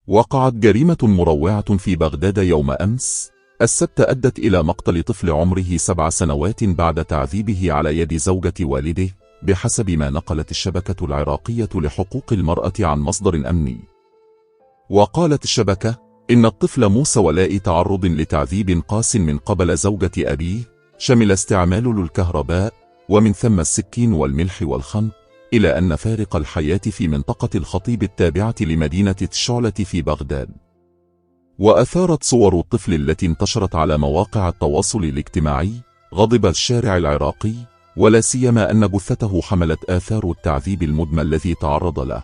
وقعت جريمة مروعة في بغداد يوم أمس السبت أدت إلى مقتل طفل عمره 7 سنوات بعد تعذيبه على يد زوجة والده، بحسب ما نقلت الشبكة العراقية لحقوق المرأة عن مصدر أمني. وقالت الشبكة إن الطفل موسى ولاء تعرض لتعذيب قاس من قبل زوجة أبيه، شمل استعمال للكهرباء ومن ثم السكين والملح والخنق، إلى أن فارق الحياة في منطقة الخطيب التابعة لمدينة الشعلة في بغداد. وأثارت صور الطفل التي انتشرت على مواقع التواصل الاجتماعي غضب الشارع العراقي، ولا سيما أن جثته حملت آثار التعذيب المدمى الذي تعرض له.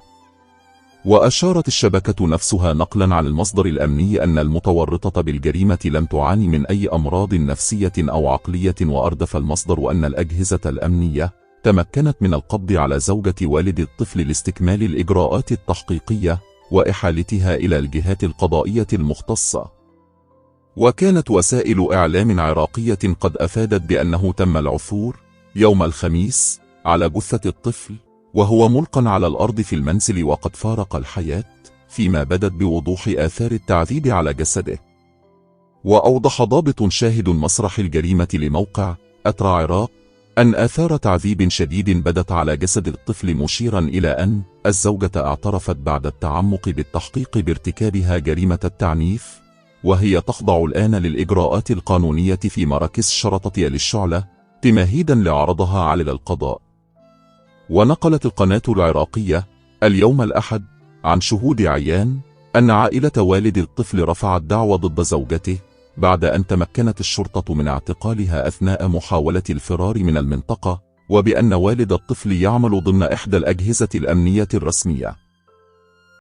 وأشارت الشبكة نفسها نقلا عن المصدر الأمني أن المتورطة بالجريمة لم تعاني من أي أمراض نفسية أو عقلية، وأردف المصدر أن الأجهزة الأمنية تمكنت من القبض على زوجة والد الطفل لاستكمال الإجراءات التحقيقية وإحالتها إلى الجهات القضائية المختصة. وكانت وسائل إعلام عراقية قد أفادت بأنه تم العثور يوم الخميس على جثة الطفل وهو ملقى على الأرض في المنزل وقد فارق الحياة، فيما بدت بوضوح آثار التعذيب على جسده. وأوضح ضابط شاهد مسرح الجريمة لموقع أترى عراق أن آثار تعذيب شديد بدت على جسد الطفل، مشيرا إلى أن الزوجة اعترفت بعد التعمق بالتحقيق بارتكابها جريمة التعنيف، وهي تخضع الآن للإجراءات القانونية في مراكز شرطة للشعلة تمهيدا لعرضها على القضاء. ونقلت القناة العراقية اليوم الأحد عن شهود عيان أن عائلة والد الطفل رفعت دعوى ضد زوجته بعد أن تمكنت الشرطة من اعتقالها أثناء محاولة الفرار من المنطقة، وبأن والد الطفل يعمل ضمن إحدى الأجهزة الأمنية الرسمية.